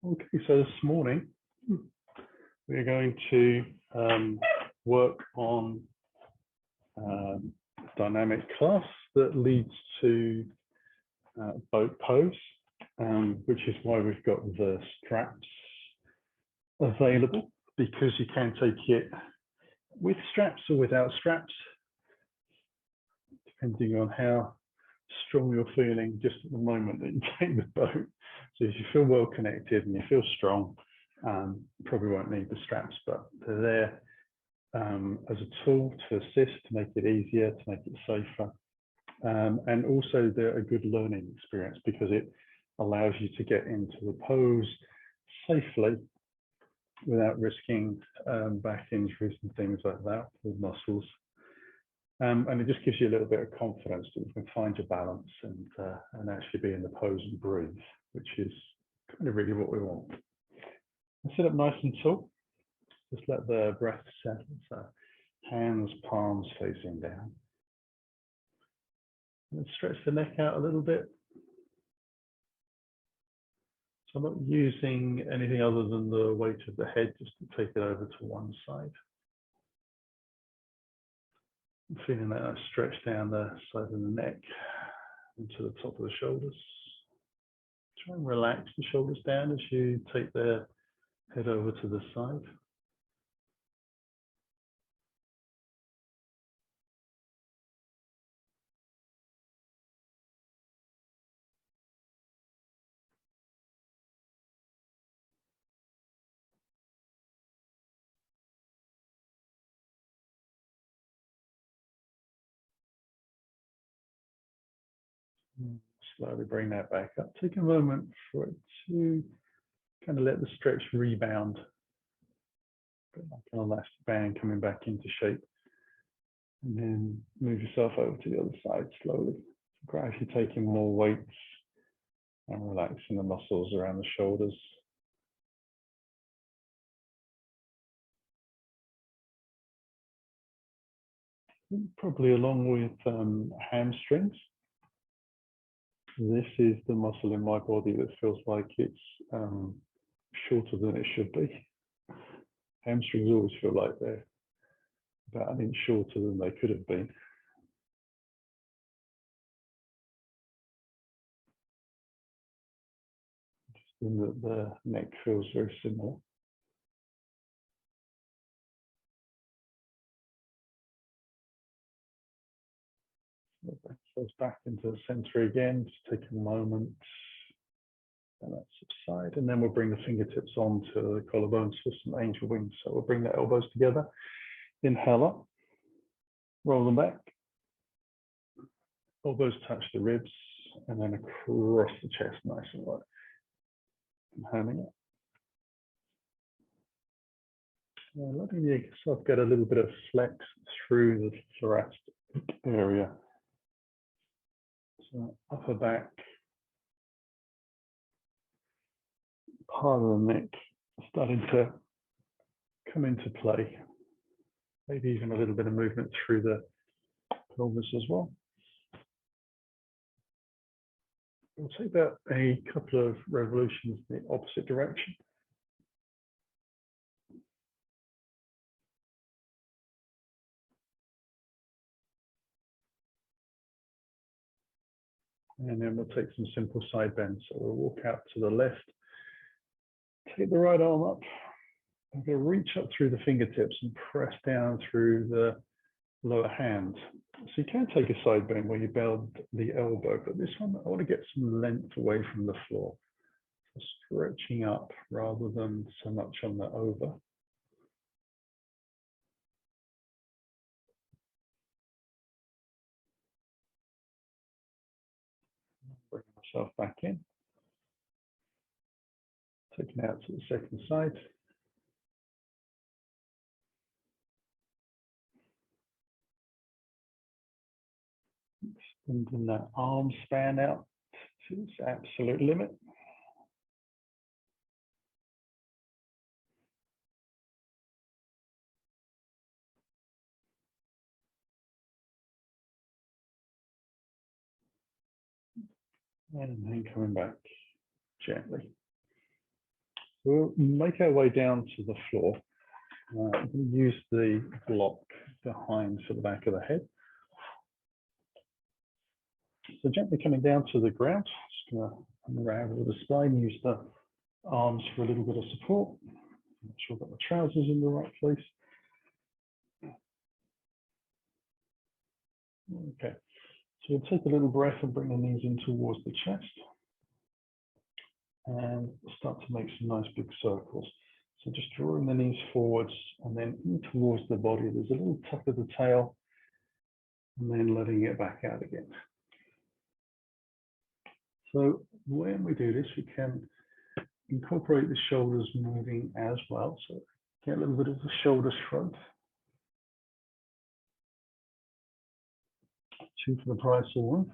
Okay, so this morning we're going to work on dynamic class that leads to boat pose, which is why we've got the straps available, because you can take it with straps or without straps, depending on how strong you're feeling just at the moment that you take the boat. So if you feel well connected and you feel strong, you probably won't need the straps, but they're there as a tool to assist, to make it easier, to make it safer. And also they're a good learning experience because it allows you to get into the pose safely without risking back injuries and things like that with muscles. And it just gives you a little bit of confidence that you can find your balance and actually be in the pose and breathe, which is kind of really what we want. Sit up nice and tall. Just let the breath settle. So hands, palms facing down. And stretch the neck out a little bit. So I'm not using anything other than the weight of the head just to take it over to one side. I'm feeling that stretch down the side of the neck into the top of the shoulders. Try and relax the shoulders down as you take the head over to the side. Slowly bring that back up. Take a moment for it to kind of let the stretch rebound. Like an elastic band coming back into shape. And then move yourself over to the other side slowly. Gradually taking more weight and relaxing the muscles around the shoulders. Probably along with hamstrings. This is the muscle in my body that feels like it's shorter than it should be. Hamstrings always feel like they're about an inch shorter than they could have been. Just in that the neck feels very similar. Goes back into the center again. Just take a moment. And that subside, and then we'll bring the fingertips onto the collarbones for some angel wings. So we'll bring the elbows together, inhale up, roll them back, elbows touch the ribs, and then across the chest, nice and low. Inhaling it. Letting yourself get a little bit of flex through the thoracic area. So upper back, part of the neck starting to come into play. Maybe even a little bit of movement through the pelvis as well. We'll take about a couple of revolutions in the opposite direction. And then we'll take some simple side bends. So we'll walk out to the left, take the right arm up. I'm going to reach up through the fingertips and press down through the lower hand. So you can take a side bend where you bend the elbow, but this one, I want to get some length away from the floor. So stretching up rather than so much on the over. Bring myself back in. Taking out to the second side. Extending that arm span out to its absolute limit. And then coming back gently. We'll make our way down to the floor. I'm going to use the block behind for the back of the head. So gently coming down to the ground, just going to unravel the spine, use the arms for a little bit of support. Make sure I've got the trousers in the right place. Okay, so we'll take a little breath and bring the knees in towards the chest. And start to make some nice big circles. So just drawing the knees forwards and then in towards the body. There's a little tuck of the tail and then letting it back out again. So when we do this, we can incorporate the shoulders moving as well. So get a little bit of the shoulder shrug. 2 for the price of 1.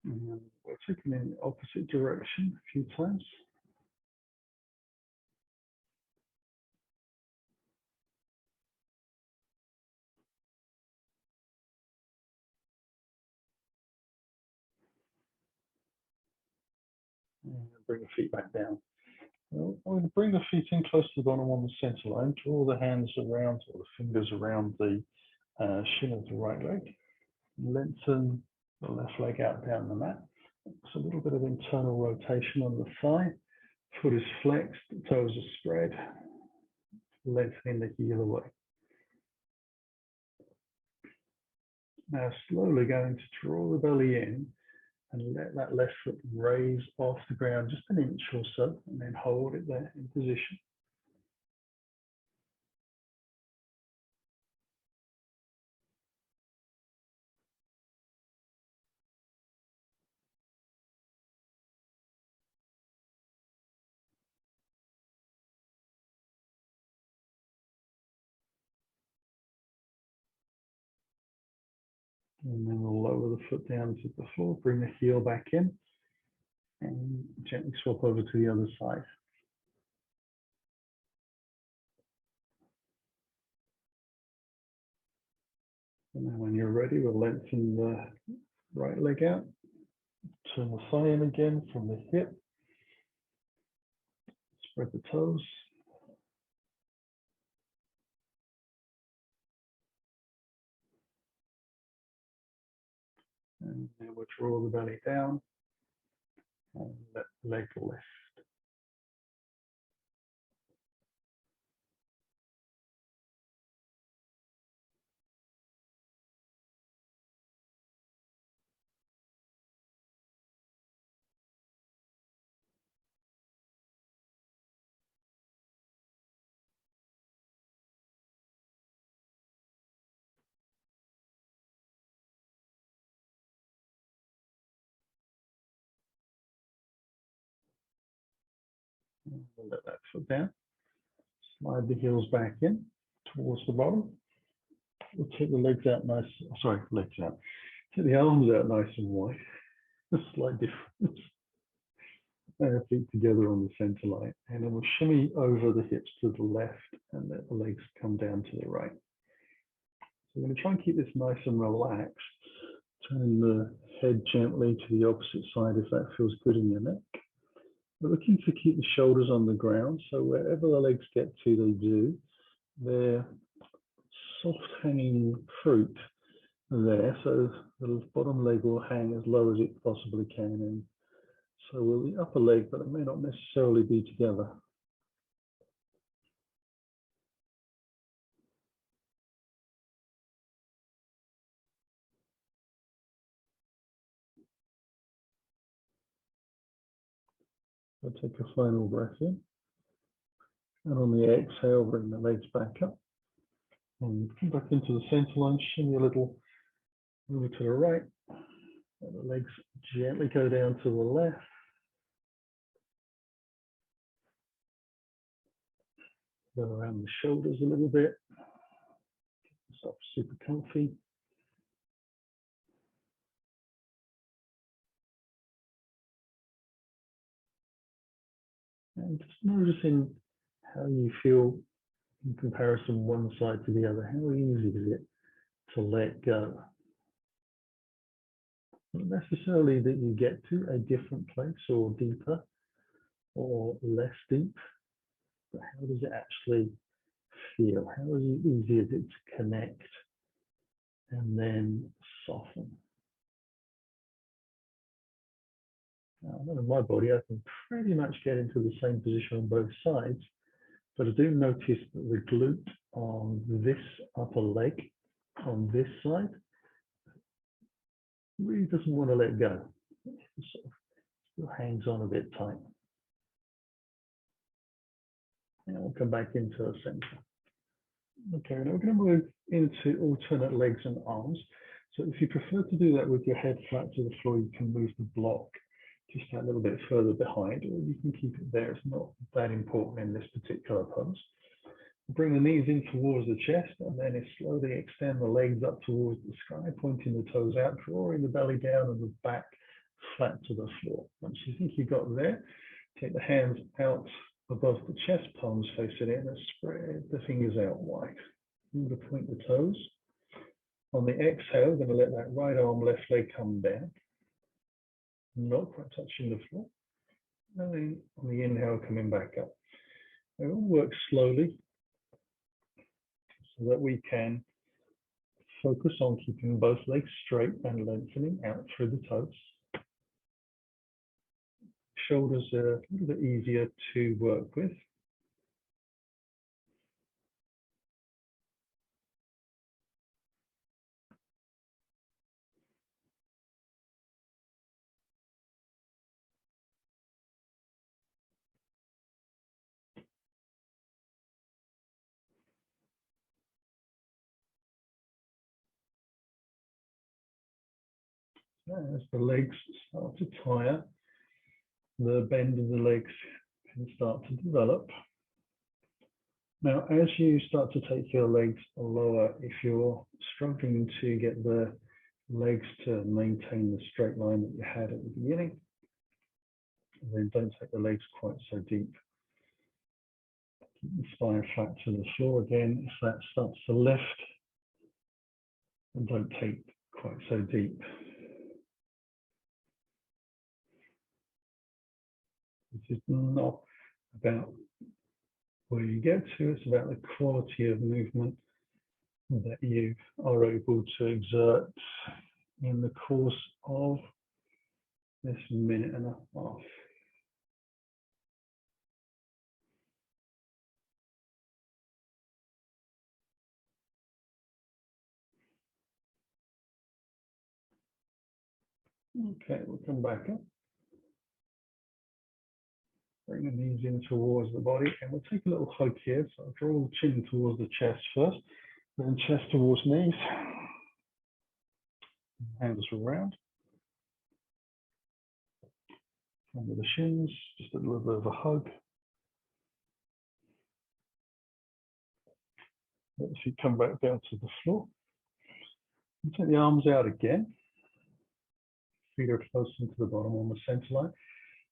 And we're taking in the opposite direction a few times. And bring the feet back down. Well, I'm going to bring the feet in close to the bottom on the center line. Draw the hands around, or the fingers around the shin of the right leg. Lengthen the left leg out down the mat. It's a little bit of internal rotation on the thigh. Foot is flexed, the toes are spread. Lengthening the heel away. Now slowly going to draw the belly in and let that left foot raise off the ground just an inch or so, and then hold it there in position. And then we'll lower the foot down to the floor, bring the heel back in, and gently swap over to the other side. And then when you're ready, we'll lengthen the right leg out, turn the thigh in again from the hip, spread the toes. And then we'll draw the belly down and let the leg lift. And we'll let that foot down. Slide the heels back in towards the bottom. We'll take the legs out nice, sorry, legs out. Take the arms out nice and wide. A slight difference. Feet together on the center line. And then we'll shimmy over the hips to the left and let the legs come down to the right. So we're going to try and keep this nice and relaxed. Turn the head gently to the opposite side if that feels good in your neck. We're looking to keep the shoulders on the ground, so wherever the legs get to, they do. They're soft hanging fruit there, so the bottom leg will hang as low as it possibly can, and so will the upper leg, but it may not necessarily be together. I'll take a final breath in, and on the exhale, bring the legs back up, and come back into the center line, shimmy a little over to the right, let the legs gently go down to the left. Go around the shoulders a little bit. Stop super comfy. And just noticing how you feel in comparison one side to the other. How easy is it to let go. Not necessarily that you get to a different place or deeper or less deep, but how does it actually feel? How easy is it to connect and then soften? Now, in my body, I can pretty much get into the same position on both sides, but I do notice that the glute on this upper leg on this side really doesn't want to let go. It sort of still hangs on a bit tight. Now we'll come back into the center. Okay, now we're going to move into alternate legs and arms. So if you prefer to do that with your head flat to the floor, you can move the block just a little bit further behind, or you can keep it there. It's not that important in this particular pose. Bring the knees in towards the chest, and then slowly extend the legs up towards the sky, pointing the toes out, drawing the belly down and the back flat to the floor. Once you think you got there, take the hands out above the chest, palms facing in, and spread the fingers out wide. I'm going to point the toes. On the exhale, I'm going to let that right arm, left leg come down, not quite touching the floor. And then on the inhale, coming back up. It all works slowly so that we can focus on keeping both legs straight and lengthening out through the toes. Shoulders are a little bit easier to work with. As the legs start to tire, the bend of the legs can start to develop. Now, as you start to take your legs lower, if you're struggling to get the legs to maintain the straight line that you had at the beginning, then don't take the legs quite so deep. Keep the spine flat to the floor again. If that starts to lift, then don't take quite so deep. This is not about where you get to, it's about the quality of movement that you are able to exert in the course of this minute and a half. Okay, we'll come back up. Bring the knees in towards the body, and we'll take a little hug here. So I'll draw the chin towards the chest first, then chest towards knees. Hands around. Under the shins, just a little bit of a hug. Let the feet come back down to the floor. And take the arms out again. Feet are close into the bottom on the center line.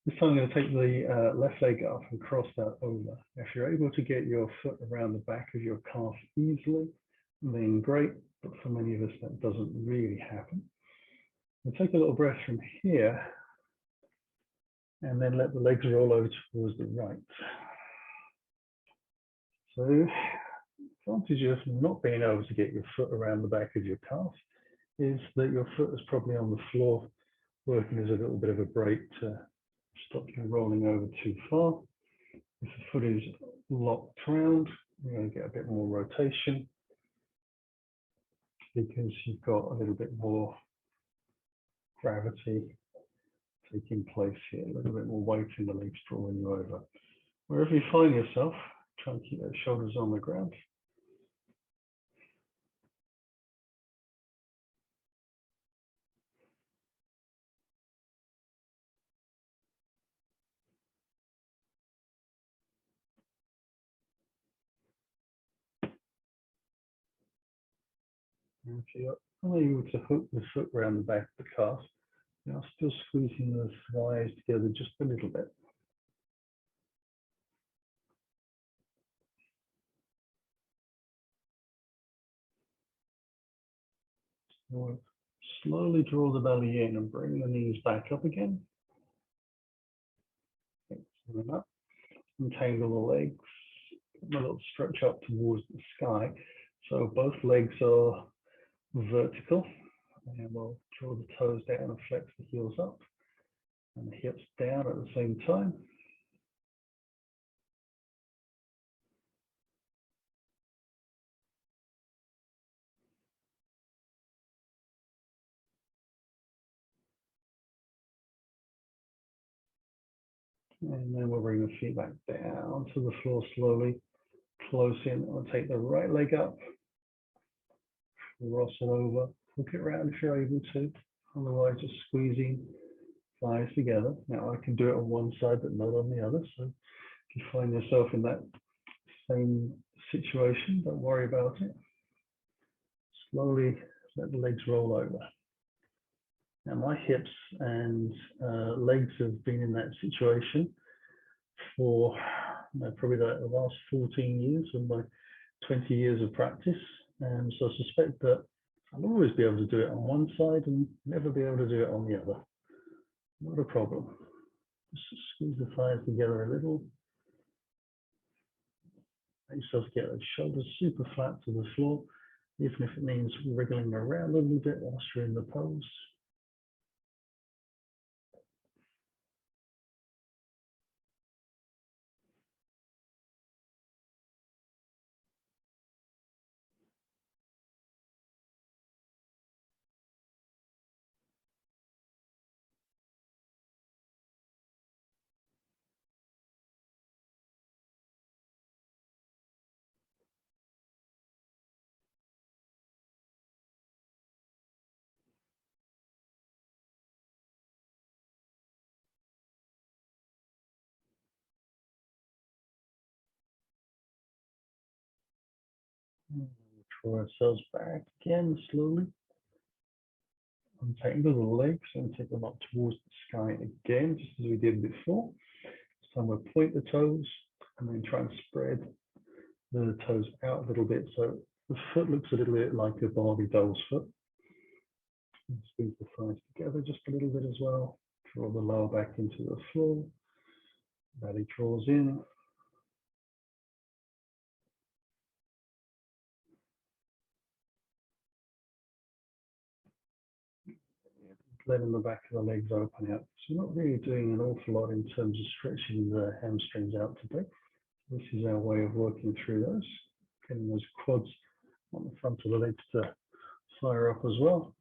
This time I'm going to take the left leg up and cross that over. If you're able to get your foot around the back of your calf easily, then great, but for many of us that doesn't really happen. And take a little breath from here, and then let the legs roll over towards the right. So the advantage of not being able to get your foot around the back of your calf is that your foot is probably on the floor, working as a little bit of a brake to stop you rolling over too far. If the foot is locked round, you're going to get a bit more rotation because you've got a little bit more gravity taking place here, a little bit more weight in the legs drawing you over. Wherever you find yourself, try and keep those shoulders on the ground. And if you're unable to hook the foot around the back of the calf, you're still squeezing the thighs together just a little bit. We'll slowly draw the belly in and bring the knees back up again. Up. Untangle the legs. A little stretch up towards the sky. So both legs are vertical. And we'll draw the toes down and flex the heels up. And the hips down at the same time. And then we'll bring the feet back down to the floor slowly. Close in. I'll take the right leg up. Cross it over. Hook it around if you're able to. Otherwise, just squeezing thighs together. Now I can do it on one side, but not on the other. So if you find yourself in that same situation, don't worry about it. Slowly let the legs roll over. Now my hips and legs have been in that situation for probably the last 14 years of my 20 years of practice. And so I suspect that I'll always be able to do it on one side and never be able to do it on the other. Not a problem. Just squeeze the thighs together a little. Make yourself get the shoulders super flat to the floor, even if it means wriggling around a little bit whilst you're in the pose. Draw ourselves back again slowly. Untangle the legs and take them up towards the sky again, just as we did before. This time we'll point the toes and then try and spread the toes out a little bit so the foot looks a little bit like a Barbie doll's foot. And squeeze the thighs together just a little bit as well. Draw the lower back into the floor. Belly draws in. Letting the back of the legs open out. So we're not really doing an awful lot in terms of stretching the hamstrings out today. This is our way of working through those, getting those quads on the front of the legs to fire up as well.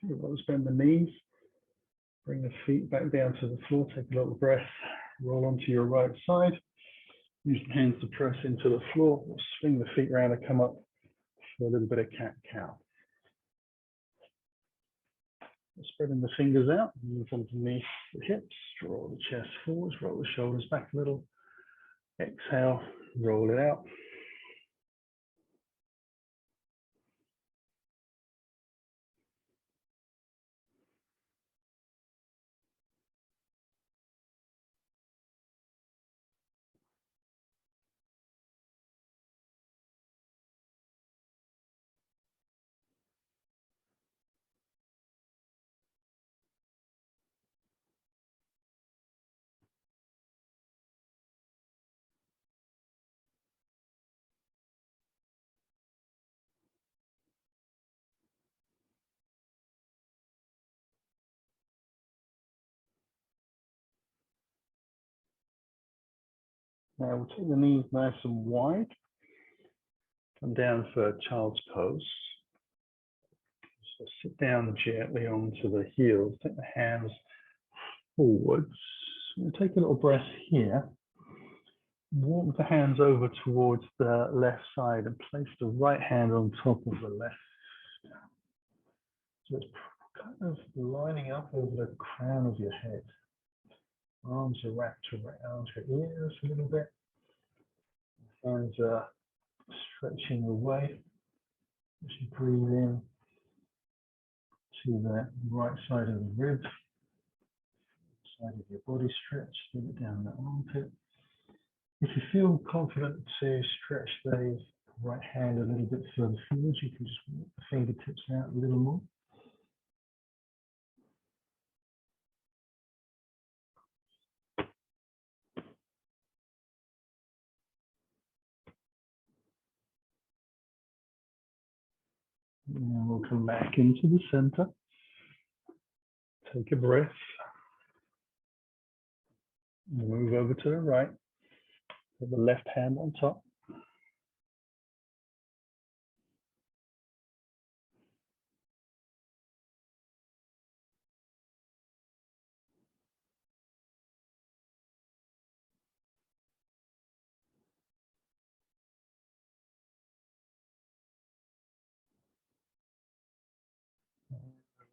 Let's bend the knees, bring the feet back down to the floor, take a little breath, roll onto your right side. Use the hands to press into the floor, swing the feet around and come up for a little bit of cat-cow. Spreading the fingers out, move underneath the hips, draw the chest forwards, roll the shoulders back a little. Exhale, roll it out. Now we'll take the knees nice and wide. Come down for child's pose. So sit down gently onto the heels. Take the hands forwards. We'll take a little breath here. Walk the hands over towards the left side and place the right hand on top of the left. So it's kind of lining up over the crown of your head. Arms are wrapped around your ears a little bit. Hands are stretching away as you breathe in to the right side of the rib, side of your body stretch, leave it down the armpit. If you feel confident to stretch the Right hand a little bit further forward. You can just walk the fingertips out a little more. And we'll come back into the center. Take a breath. Move over to the right. Put the left hand on top.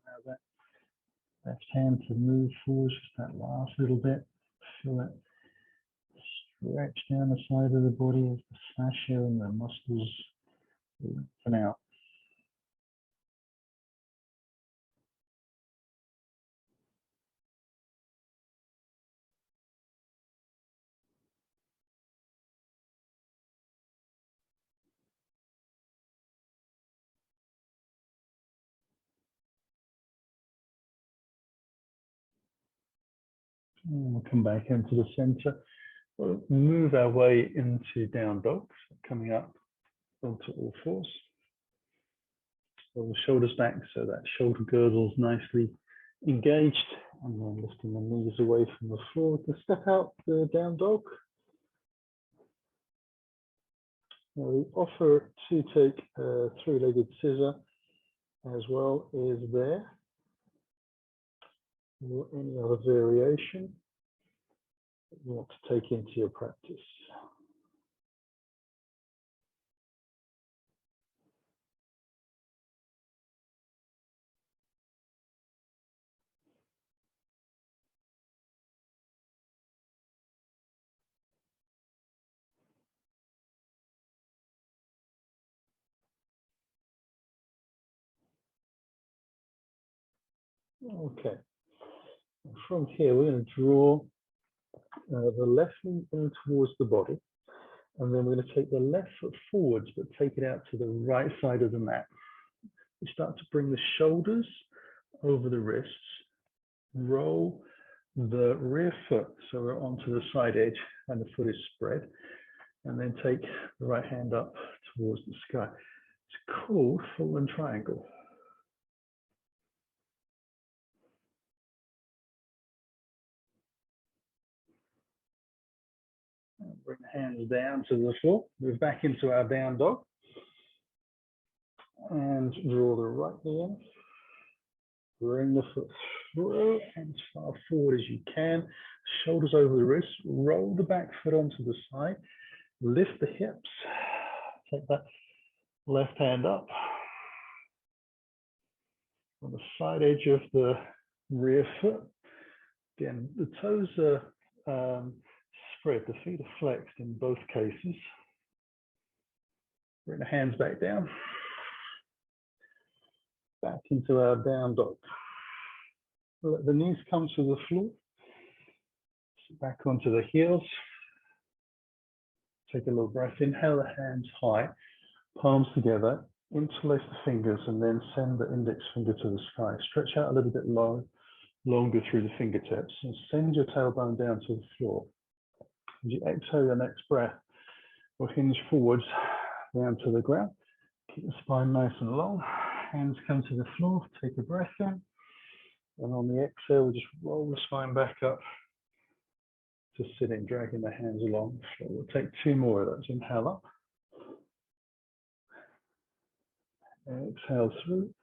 Allow that left hand to move forward just that last little bit. Feel it stretch down the side of the body as the fascia and the muscles lengthen out. And we'll come back into the center. We'll move our way into down dog, coming up onto all fours. Pull the shoulders back so that shoulder girdle is nicely engaged, and then lifting the knees away from the floor to step out the down dog. Now we offer to take a three-legged scissor as well is there, or any other variation that you want to take into your practice. Okay, from here we're going to draw the left knee in towards the body, and then we're going to take the left foot forwards but take it out to the right side of the mat. We start to bring the shoulders over the wrists, roll the rear foot so we're onto the side edge and the foot is spread, and then take the right hand up towards the sky. It's called fallen triangle. And bring the hands down to the floor, move back into our down dog, and draw the right knee in. Bring the foot through and as far forward as you can. Shoulders over the wrists. Roll the back foot onto the side. Lift the hips. Take that left hand up. On the side edge of the rear foot. Again, the toes are spread. The feet are flexed in both cases. Bring the hands back down. Back into our down dog. Let the knees come to the floor. Sit back onto the heels. Take a little breath. Inhale the hands high, palms together. Interlace the fingers and then send the index finger to the sky. Stretch out a little bit longer through the fingertips and send your tailbone down to the floor. As you exhale your next breath, we'll hinge forwards down to the ground. Keep the spine nice and long. Hands come to the floor. Take a breath in. And on the exhale, we'll just roll the spine back up to sitting, dragging the hands along the floor. We'll take two more of those. Inhale up. Exhale through.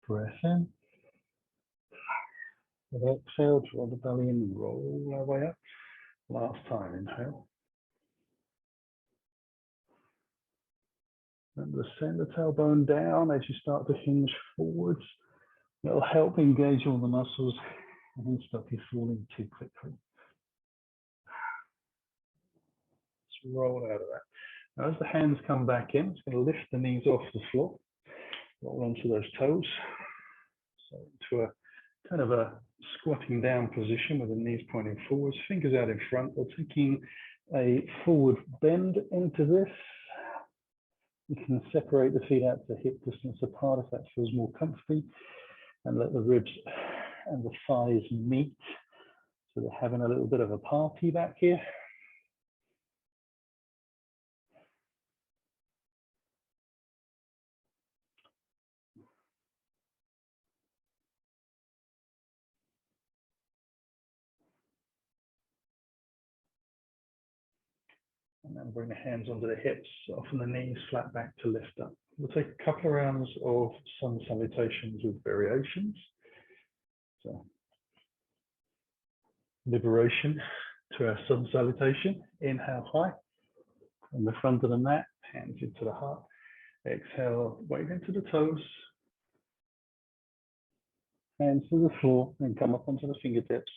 Breath in. And exhale, draw the belly in and roll our way up. Last time, inhale. Remember to send the tailbone down as you start to hinge forwards. It'll help engage all the muscles and stop you falling too quickly. Let's roll out of that. Now, as the hands come back in, it's going to lift the knees off the floor. Roll onto those toes. So into a kind of a squatting down position with the knees pointing forwards, fingers out in front. We're taking a forward bend into this. You can separate the feet out to hip distance apart if that feels more comfy, and let the ribs and the thighs meet. So they're having a little bit of a party back here. And then bring the hands onto the hips, soften the knees, flat back to lift up. We'll take a couple of rounds of sun salutations with variations. So, liberation to our sun salutation. Inhale high, on the front of the mat, hands into the heart. Exhale, weight into the toes. Hands to the floor, and come up onto the fingertips.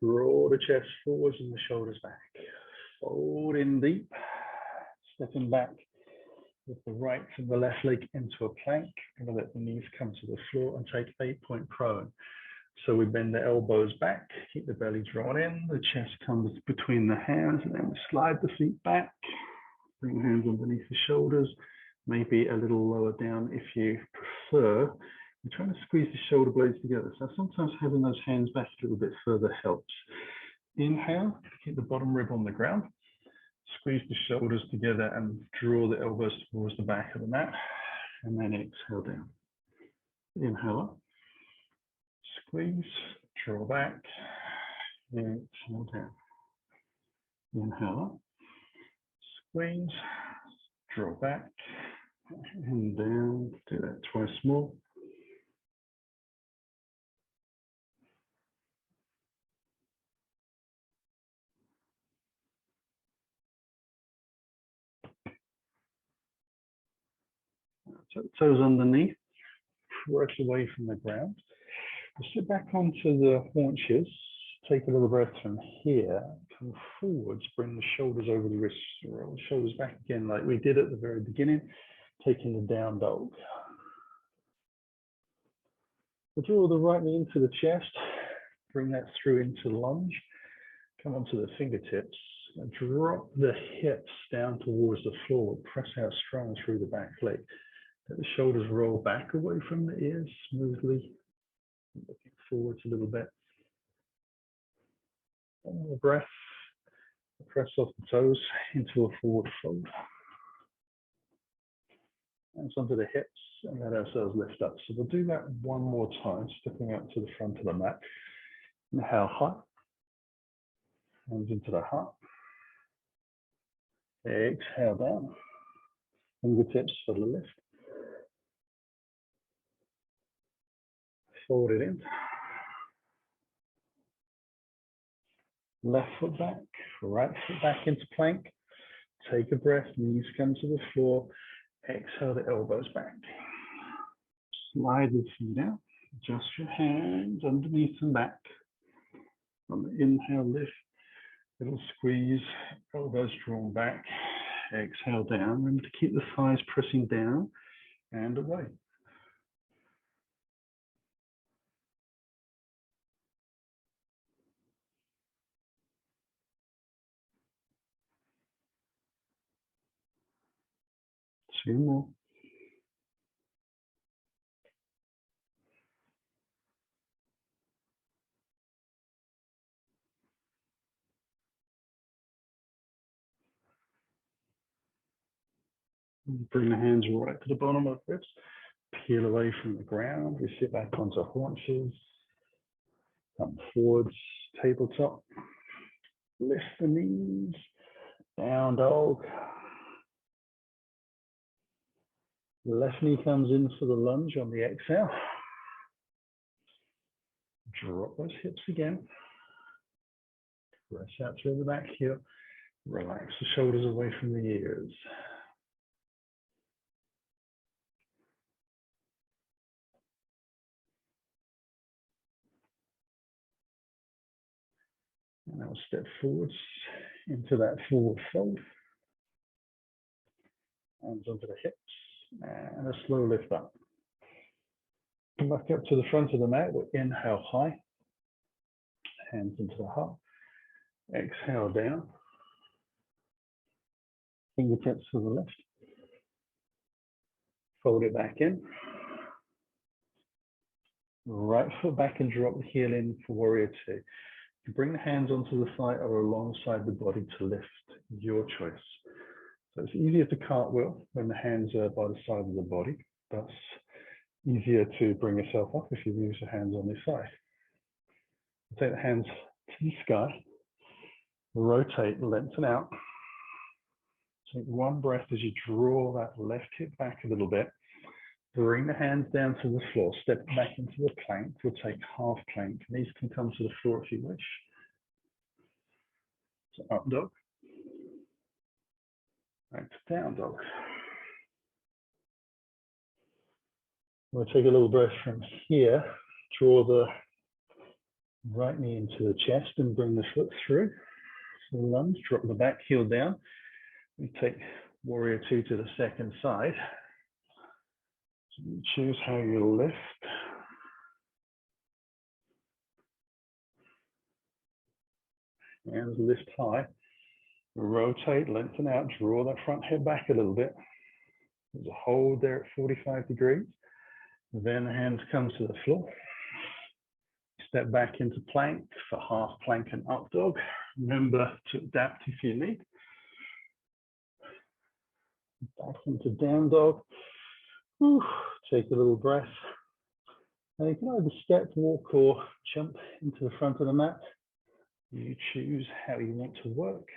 Draw the chest forwards and the shoulders back. Fold in deep, stepping back with the right and the left leg into a plank. We're going to let the knees come to the floor and take 8-point prone. So we bend the elbows back, keep the belly drawn in, the chest comes between the hands, and then we slide the feet back. Bring the hands underneath the shoulders, maybe a little lower down if you prefer. We're trying to squeeze the shoulder blades together. So sometimes having those hands back a little bit further helps. Inhale, keep the bottom rib on the ground. Squeeze the shoulders together and draw the elbows towards the back of the mat. And then exhale down. Inhale up. Squeeze, draw back. Exhale down. Inhale up. Squeeze, draw back. And down. Do that twice more. So toes underneath, press away from the ground. We'll sit back onto the haunches, take a little breath from here, come forwards, bring the shoulders over the wrists, roll the shoulders back again like we did at the very beginning, taking the down dog. We'll draw the right knee into the chest, bring that through into lunge, come onto the fingertips, and drop the hips down towards the floor, press out strong through the back leg. Let the shoulders roll back away from the ears smoothly, looking forwards a little bit. One more breath. Press off the toes into a forward fold. Hands onto the hips and let ourselves lift up. So we'll do that one more time, stepping out to the front of the mat. Inhale high. Hands into the heart. Exhale down. Fingertips for the lift. Fold it in. Left foot back, right foot back into plank. Take a breath, knees come to the floor. Exhale the elbows back. Slide the feet out. Adjust your hands underneath and back. On the inhale, lift. Little squeeze, elbows drawn back. Exhale down. Remember to keep the thighs pressing down and away. Two more. Bring the hands right to the bottom of the ribs. Peel away from the ground. We sit back onto haunches. Come forwards, tabletop. Lift the knees. Down dog. Left knee comes in for the lunge on the exhale. Drop those hips again. Press out through the back here. Relax the shoulders away from the ears. And I'll step forwards into that forward fold. Hands onto the hips and a slow lift up. Come back up to the front of the mat. We'll inhale high. Hands into the heart. Exhale down. fingertips to the left. Fold it back in. Right foot back and drop the heel in for warrior two. You bring the hands onto the thigh or alongside the body to lift, your choice. So it's easier to cartwheel when the hands are by the side of the body. That's easier to bring yourself up if you use your hands on this side. Take the hands to the sky, rotate, lengthen out. Take one breath as you draw that left hip back a little bit. Bring the hands down to the floor, step back into the plank. We'll take half plank. Knees can come to the floor if you wish. So up dog. Back to down dog. We'll take a little breath from here. Draw the right knee into the chest and bring the foot through. So lunge, drop the back heel down. We take warrior two to the second side. So you choose how you lift. Hands lift high. Rotate, lengthen out, draw that front head back a little bit. There's a hold there at 45 degrees. Then the hands come to the floor. Step back into plank for half plank and up dog. Remember to adapt if you need. Back into down dog. Whew. Take a little breath. Now you can either step, walk, or jump into the front of the mat. You choose how you want to work.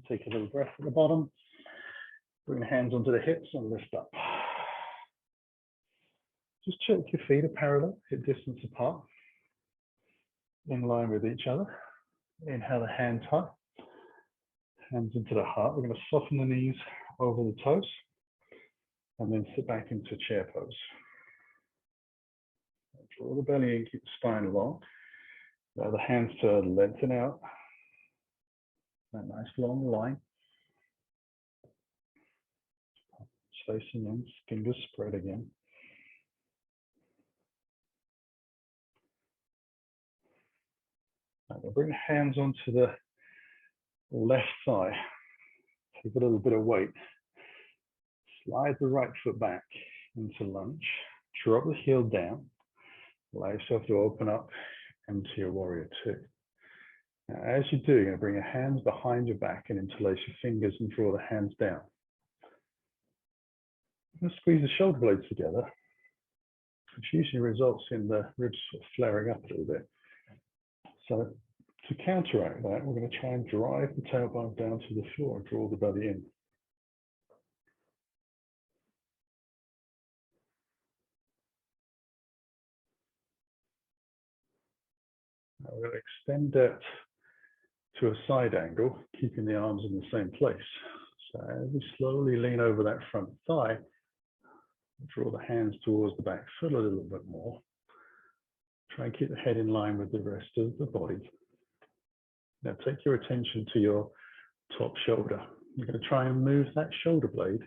Take a little breath at the bottom. Bring the hands onto the hips and lift up. Just check your feet are parallel, hip distance apart, in line with each other. Inhale the hands high, hands into the heart. We're going to soften the knees over the toes and then sit back into chair pose. Draw the belly in, keep the spine long. Allow the hands to lengthen out. That nice long line. Facing in, fingers spread again. Now we'll bring the hands onto the left thigh. Take a little bit of weight. Slide the right foot back into lunge. Drop the heel down. Allow yourself to open up into your warrior two. Now, as you do, you're going to bring your hands behind your back and interlace your fingers and draw the hands down. And squeeze the shoulder blades together, which usually results in the ribs flaring up a little bit. So to counteract that, we're going to try and drive the tailbone down to the floor and draw the belly in. Now we're going to extend that to a side angle, keeping the arms in the same place. So as we slowly lean over that front thigh, draw the hands towards the back foot a little bit more. Try and keep the head in line with the rest of the body. Now take your attention to your top shoulder. You're going to try and move that shoulder blade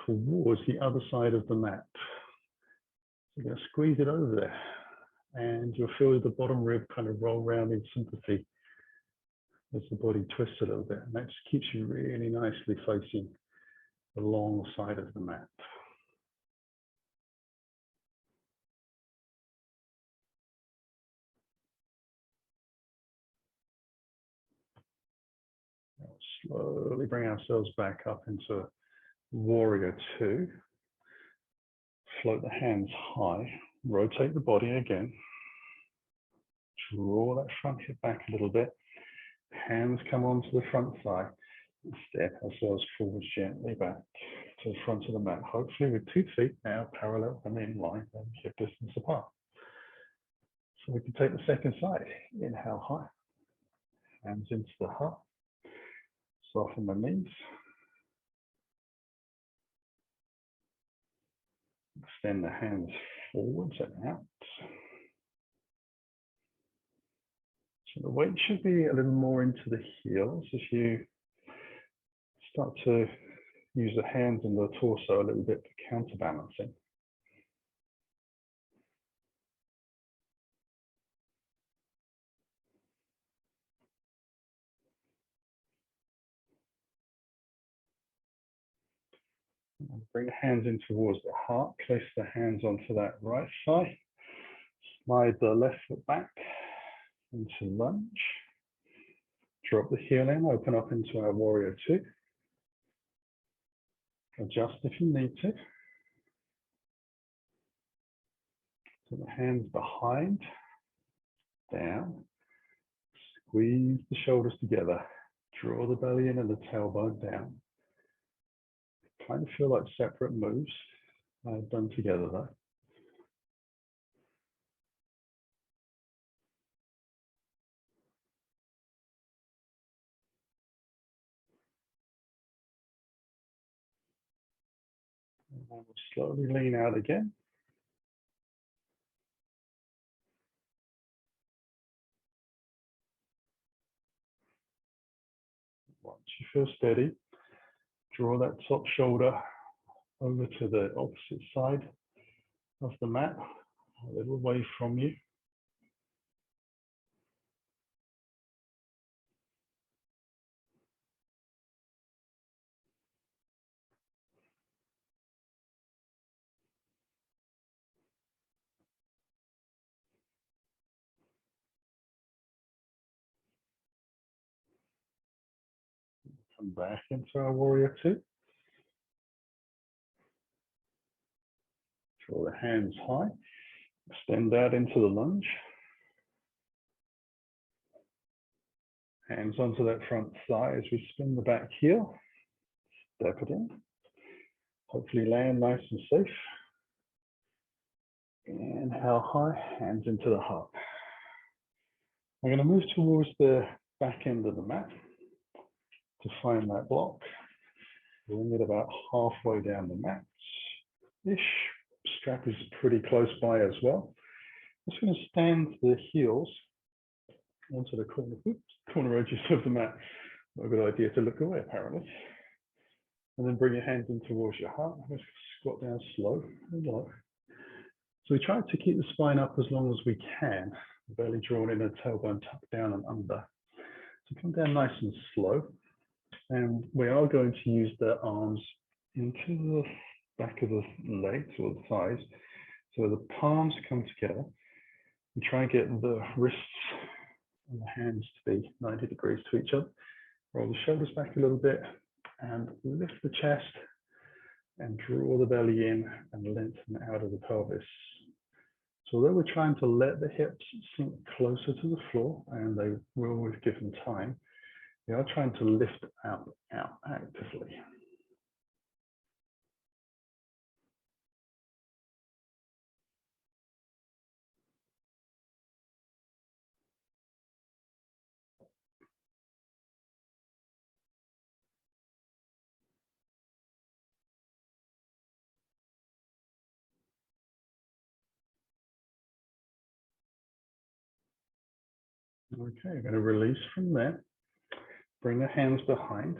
towards the other side of the mat. You're going to squeeze it over there, and you'll feel the bottom rib kind of roll round in sympathy as the body twists a little bit. And that just keeps you really nicely facing the long side of the mat. Slowly bring ourselves back up into warrior two. Float the hands high, rotate the body again. Draw that front hip back a little bit. Hands come onto the front thigh. Step ourselves forward gently back to the front of the mat, hopefully with 2 feet now parallel and in line and hip distance apart. So we can take the second side. Inhale high, hands into the heart. Soften the knees. Extend the hands forwards and out. So the weight should be a little more into the heels as you start to use the hands and the torso a little bit for counterbalancing. And bring the hands in towards the heart. Place the hands onto that right thigh. Slide the left foot back into lunge. Drop the heel in, open up into our warrior two. Adjust if you need to. So the hands behind, down. Squeeze the shoulders together. Draw the belly in and the tailbone down. Kind of feel like separate moves, done together though. And then we'll slowly lean out again. Once you feel steady, draw that top shoulder over to the opposite side of the mat, a little away from you. Come back into our warrior two. Draw the hands high. Extend out into the lunge. Hands onto that front thigh as we spin the back heel. Step it in. Hopefully land nice and safe. Inhale high, hands into the heart. I'm going to move towards the back end of the mat to find that block. Bring it about halfway down the mat-ish. Strap is pretty close by as well. I'm just going to stand the heels onto the corner edges of the mat. Not a good idea to look away, apparently. And then bring your hands in towards your heart. Let's squat down slow and low. So we try to keep the spine up as long as we can. The belly drawn in, the tailbone tucked down and under. So come down nice and slow. And we are going to use the arms into the back of the legs or the thighs. So the palms come together. And try and get the wrists and the hands to be 90 degrees to each other. Roll the shoulders back a little bit and lift the chest and draw the belly in and lengthen out of the pelvis. So although we're trying to let the hips sink closer to the floor, and they will with given time, we are trying to lift out actively. Okay, I'm going to release from there. Bring the hands behind.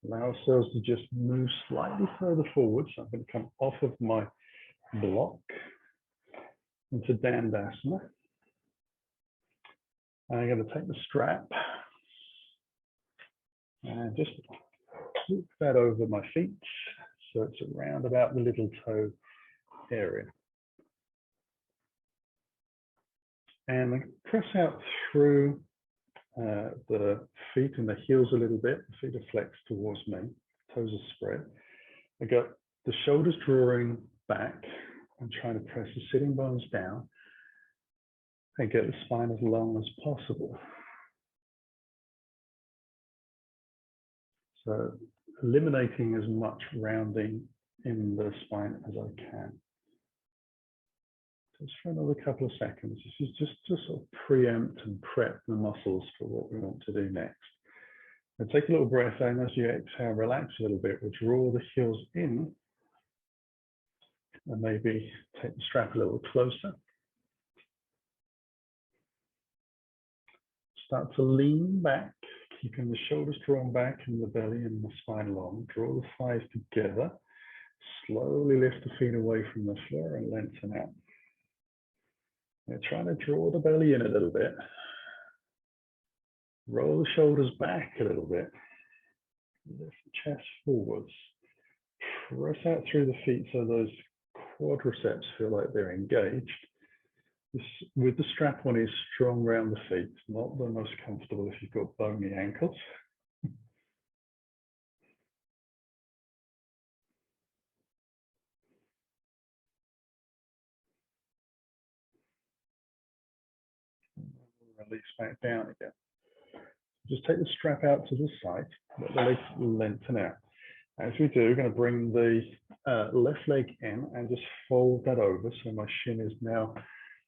Allow ourselves to just move slightly further forward. So I'm going to come off of my block into Dandasana. And I'm going to take the strap and just loop that over my feet so it's around about the little toe area. And press out through the feet and the heels a little bit. The feet are flexed towards me, toes are spread. I got the shoulders drawing back. I'm trying to press the sitting bones down and get the spine as long as possible. So eliminating as much rounding in the spine as I can. Just for another couple of seconds. This is just to sort of preempt and prep the muscles for what we want to do next. And take a little breath in as you exhale, relax a little bit. We'll draw the heels in and maybe take the strap a little closer. Start to lean back, keeping the shoulders drawn back and the belly and the spine long. Draw the thighs together. Slowly lift the feet away from the floor and lengthen out. We're trying to draw the belly in a little bit. Roll the shoulders back a little bit. Lift the chest forwards. press out through the feet so those quadriceps feel like they're engaged. This, with the strap on, is strong around the feet. It's not the most comfortable if you've got bony ankles. Release back down again. Just take the strap out to the side, let the legs lengthen out. As we do, we're going to bring the left leg in and just fold that over. So my shin is now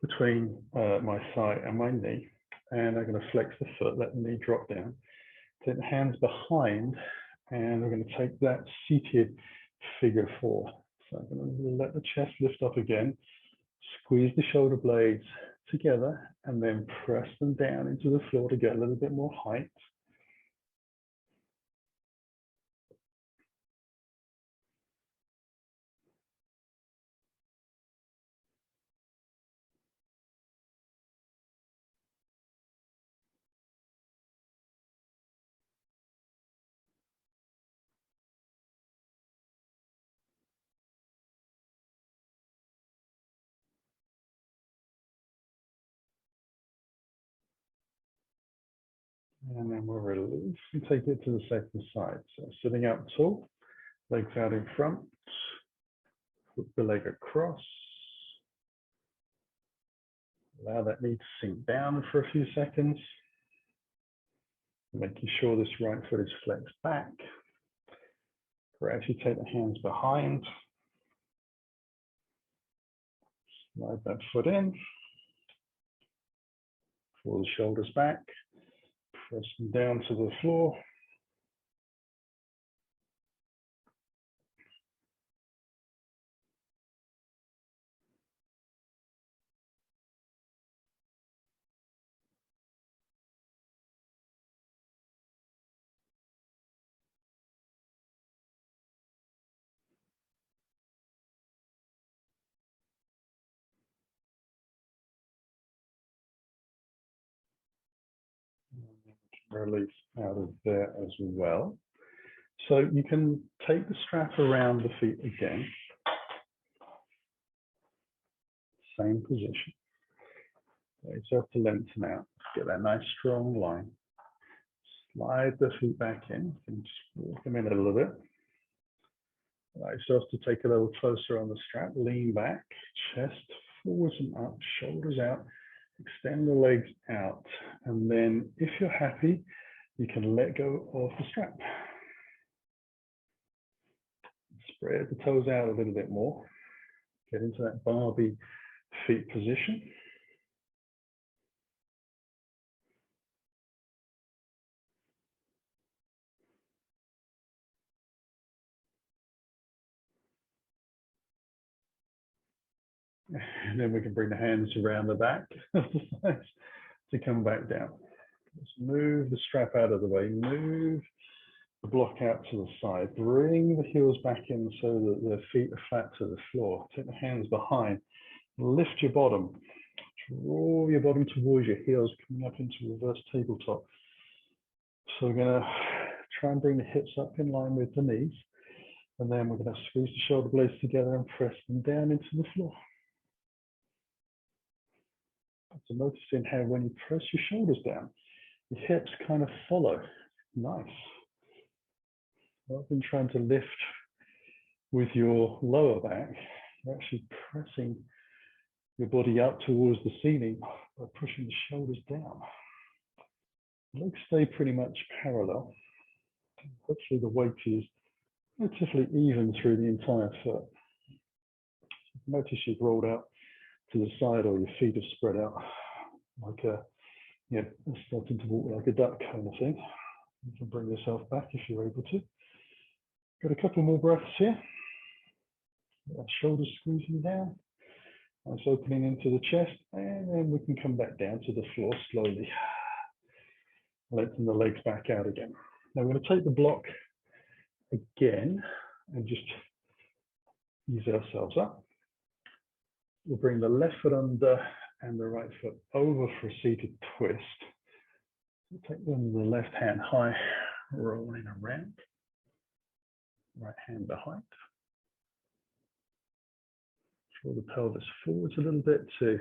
between my thigh and my knee. And I'm going to flex the foot, let the knee drop down. Take the hands behind, and we're going to take that seated figure four. So I'm going to let the chest lift up again, squeeze the shoulder blades together, and then press them down into the floor to get a little bit more height. And then we'll release and take it to the second side. So sitting up tall, legs out in front, put the leg across. Allow that knee to sink down for a few seconds. Making sure this right foot is flexed back. Gradually take the hands behind. Slide that foot in. Pull the shoulders back. Press them down to the floor. Release out of there as well. So you can take the strap around the feet again. Same position. Legs have to lengthen out. Get that nice strong line. Slide the feet back in. And just walk them in a little bit. Allow yourself to take a little closer on the strap. Lean back, chest forwards and up, shoulders out. Extend the legs out. And then if you're happy, you can let go of the strap. Spread the toes out a little bit more. Get into that Barbie feet position. And then we can bring the hands around the back of the thighs to come back down. Just move the strap out of the way, move the block out to the side, bring the heels back in so that the feet are flat to the floor. Take the hands behind, lift your bottom, draw your bottom towards your heels, coming up into reverse tabletop. So we're going to try and bring the hips up in line with the knees, and then we're going to squeeze the shoulder blades together and press them down into the floor. So noticing how when you press your shoulders down, the hips kind of follow. Nice. Rather than trying to lift with your lower back, you're actually pressing your body up towards the ceiling by pushing the shoulders down. Legs stay pretty much parallel. Hopefully the weight is relatively even through the entire foot. Notice you've rolled out to the side, or your feet have spread out like a, starting to walk like a duck kind of thing. You can bring yourself back if you're able to. Got a couple more breaths here. Shoulders squeezing down. Nice opening into the chest, and then we can come back down to the floor slowly. Lengthen the legs back out again. Now we're going to take the block again and just ease ourselves up. We'll bring the left foot under and the right foot over for a seated twist. We'll take the left hand high, rolling around. Right hand behind. Pull the pelvis forwards a little bit to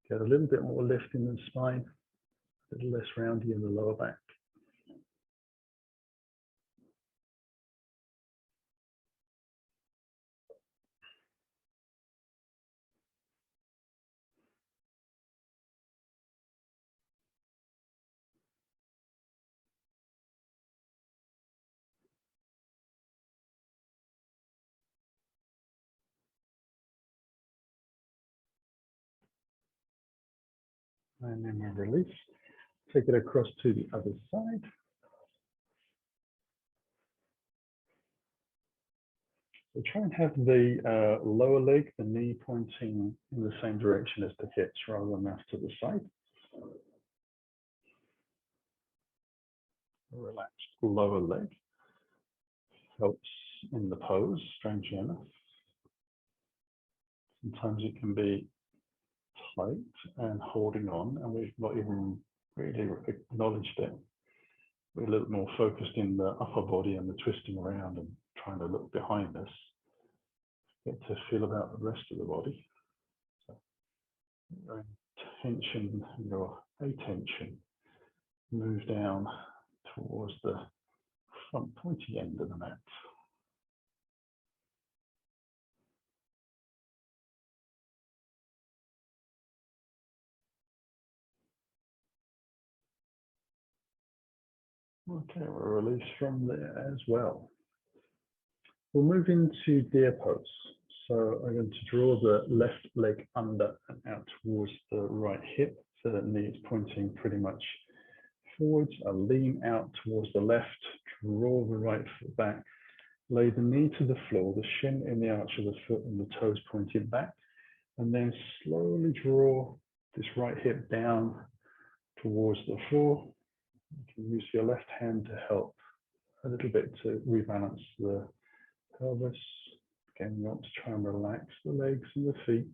get a little bit more lift in the spine, a little less roundy in the lower back. And then we release. Take it across to the other side. So try and have the lower leg, the knee pointing in the same direction as the hips rather than off to the side. A relaxed lower leg helps in the pose, strangely enough. Sometimes it can be tight and holding on, and we've not even really acknowledged it. We're a little more focused in the upper body and the twisting around and trying to look behind us. Get to feel about the rest of the body. So your intention, your attention, move down towards the front pointy end of the mat. Okay, we'll release from there as well. We'll move into deer pose. So I'm going to draw the left leg under and out towards the right hip. So the knee is pointing pretty much forwards. I'll lean out towards the left, draw the right foot back, lay the knee to the floor, the shin in the arch of the foot and the toes pointed back, and then slowly draw this right hip down towards the floor. You can use your left hand to help a little bit to rebalance the pelvis. Again, you want to try and relax the legs and the feet.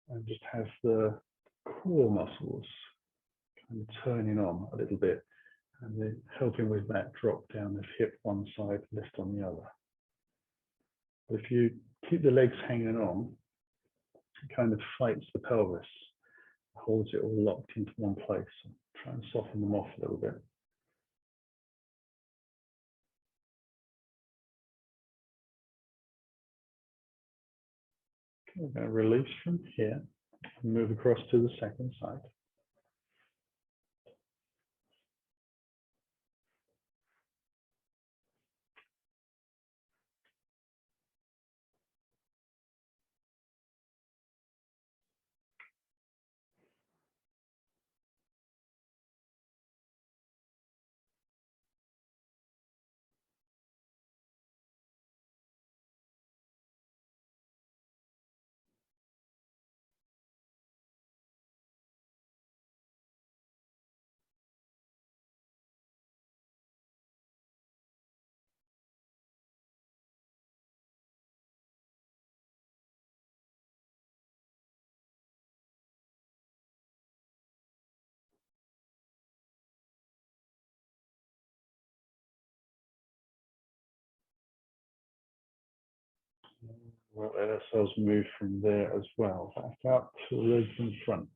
And just have the core muscles kind of turning on a little bit. And then helping with that drop down of hip one side, lift on the other. But if you keep the legs hanging on, it kind of fights the pelvis, holds it all locked into one place. So try and soften them off a little bit. Okay, we're going to release from here and move across to the second side. We'll let ourselves move from there as well. Back out to the legs in front.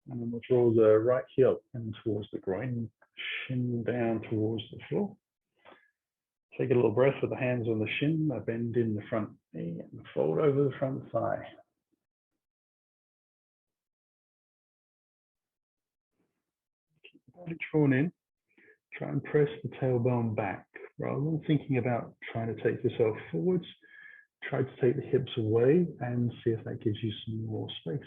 And then we'll draw the right heel in towards the groin, shin down towards the floor. Take a little breath with the hands on the shin, a bend in the front knee, and fold over the front thigh. Keep the body drawn in. Try and press the tailbone back. Rather than thinking about trying to take yourself forwards, try to take the hips away and see if that gives you some more space.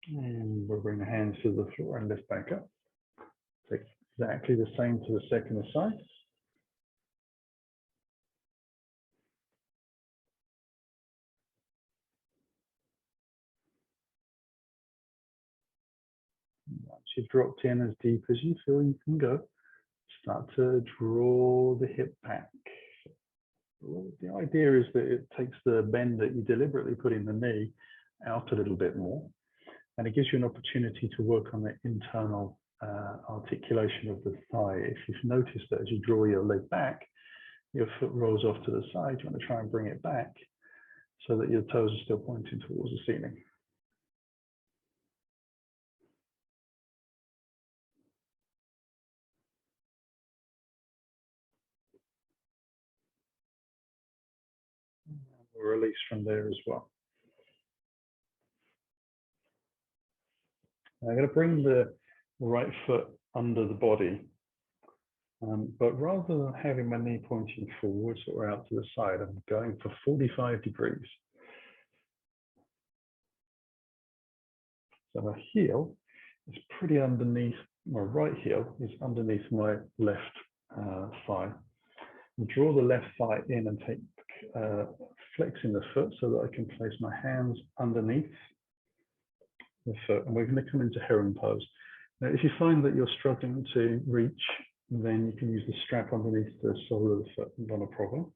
And we'll bring the hands to the floor and lift back up. Take exactly the same to the second side. Once you've dropped in as deep as you feel you can go, start to draw the hip back. Well, the idea is that it takes the bend that you deliberately put in the knee out a little bit more, and it gives you an opportunity to work on the internal articulation of the thigh. If you've noticed that as you draw your leg back, your foot rolls off to the side, you want to try and bring it back so that your toes are still pointing towards the ceiling. We'll release from there as well. I'm going to bring the right foot under the body, but rather than having my knee pointing forwards or out to the side, I'm going for 45 degrees. So my heel is pretty underneath, my right heel is underneath my left thigh. And draw the left thigh in and take flexing the foot so that I can place my hands underneath the foot, and we're going to come into heron pose. Now, if you find that you're struggling to reach, then you can use the strap underneath the sole of the foot, not a problem.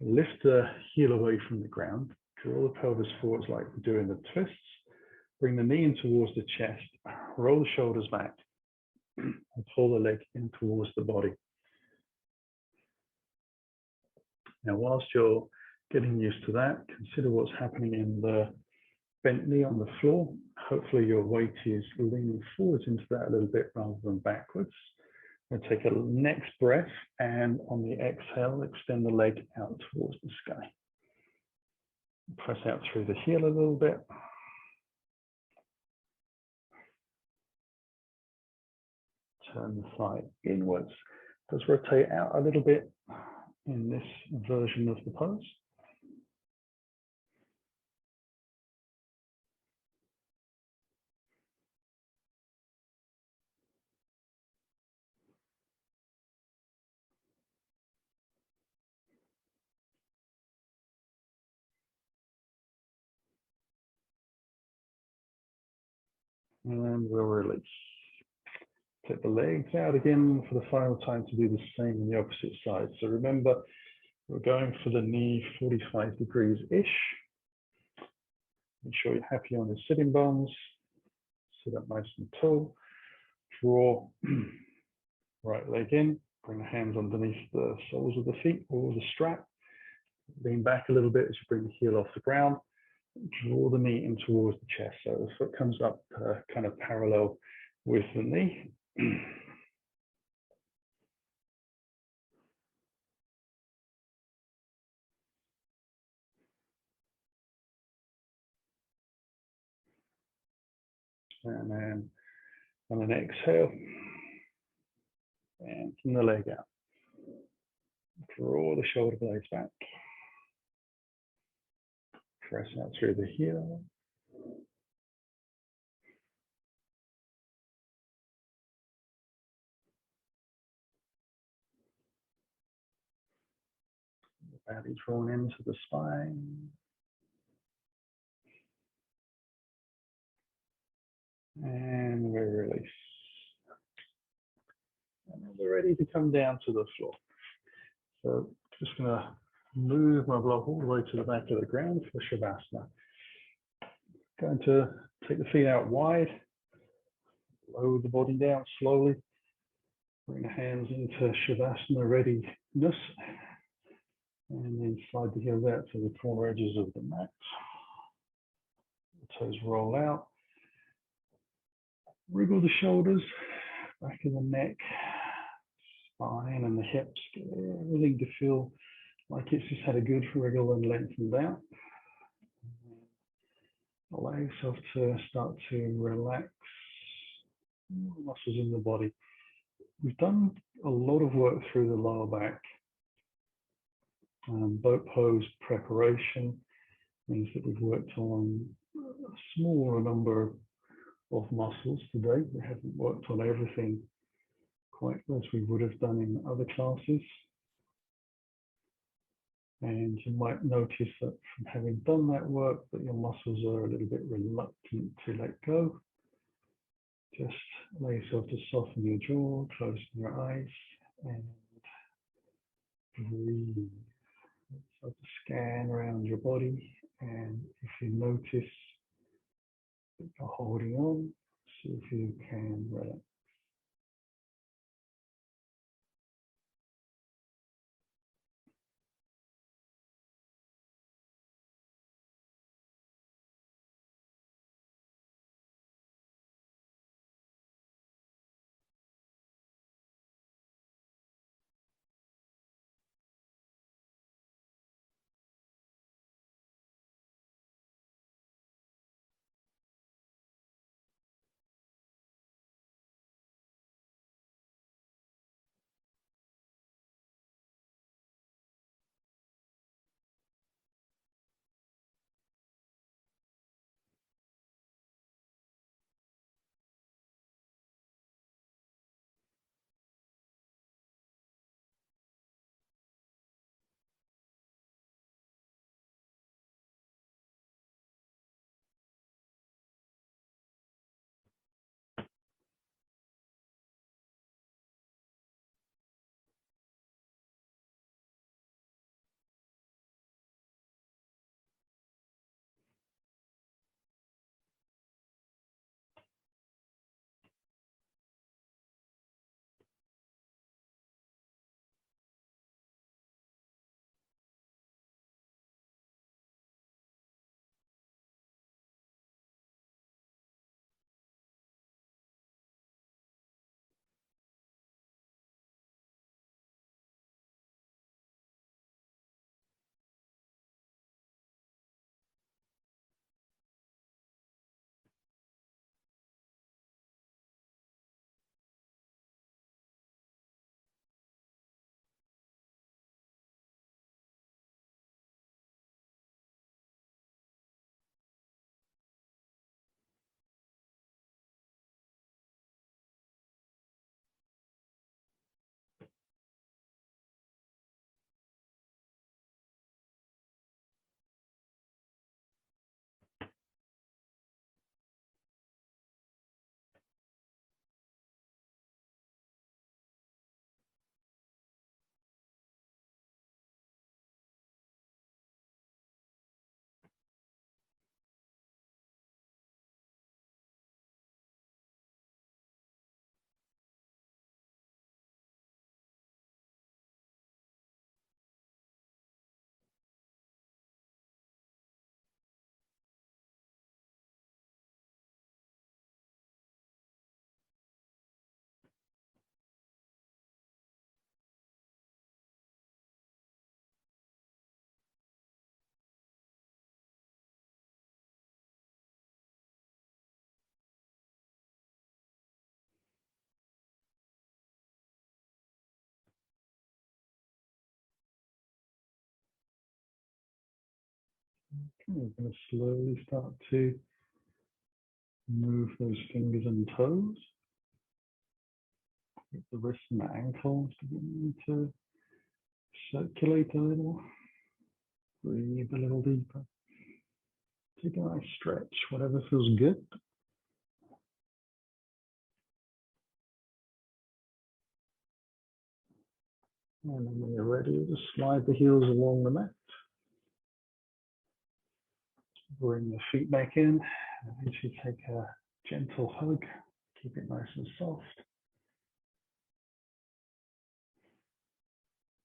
Lift the heel away from the ground, draw the pelvis forwards like we do in the twists, bring the knee in towards the chest, roll the shoulders back, and pull the leg in towards the body. Now, whilst you're getting used to that, consider what's happening in the bent knee on the floor. Hopefully your weight is leaning forwards into that a little bit rather than backwards. And take a next breath, and on the exhale, extend the leg out towards the sky. Press out through the heel a little bit. Turn the thigh inwards. Does rotate out a little bit in this version of the pose. And we'll release. Take the legs out again for the final time to do the same on the opposite side. So remember, we're going for the knee 45 degrees-ish. Make sure you're happy on the sitting bones. Sit up nice and tall. Draw right leg in. Bring the hands underneath the soles of the feet or the strap. Lean back a little bit as you bring the heel off the ground. Draw the knee in towards the chest. So the foot comes up kind of parallel with the knee. And then on an exhale, and from the leg out. Draw the shoulder blades back. Press out through the heel. The belly drawn into the spine. And we release. And we're ready to come down to the floor. So just going to move my block all the way to the back of the ground for Shavasana. Going to take the feet out wide, lower the body down slowly, bring the hands into Shavasana readiness, and then slide the heels out to the corner edges of the mat. The toes roll out. Wriggle the shoulders, back of the neck, spine and the hips, get everything to feel like it's just had a good wriggle and lengthened out. Allow yourself to start to relax all the muscles in the body. We've done a lot of work through the lower back. Boat pose preparation means that we've worked on a smaller number of muscles today. We haven't worked on everything quite as we would have done in other classes. And you might notice that from having done that work that your muscles are a little bit reluctant to let go. Just allow yourself to soften your jaw, close your eyes, and breathe. So to scan around your body, and if you notice that you're holding on, see if you can relax. Okay, we're going to slowly start to move those fingers and toes. Get the wrists and the ankles beginning to circulate a little. Breathe a little deeper. Take a nice stretch, whatever feels good. And then when you're ready, just slide the heels along the mat. Bring the feet back in. And as you take a gentle hug, keep it nice and soft.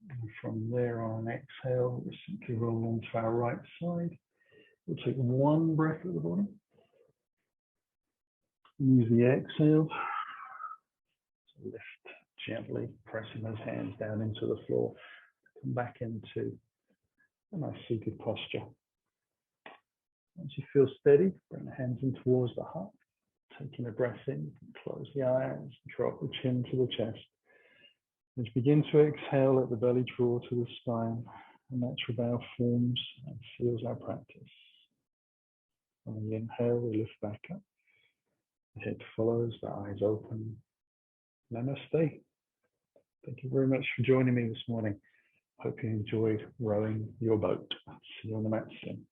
And from there on an exhale, we simply roll onto our right side. We'll take one breath at the bottom. Use the exhale to lift gently, pressing those hands down into the floor. Come back into a nice seated posture. Once you feel steady, bring the hands in towards the heart. Taking a breath in, close the eyes, drop the chin to the chest. As you begin to exhale, let the belly draw to the spine. A natural bow forms and seals our practice. On the inhale, we lift back up. The head follows, the eyes open. Namaste. Thank you very much for joining me this morning. Hope you enjoyed rowing your boat. See you on the mat soon.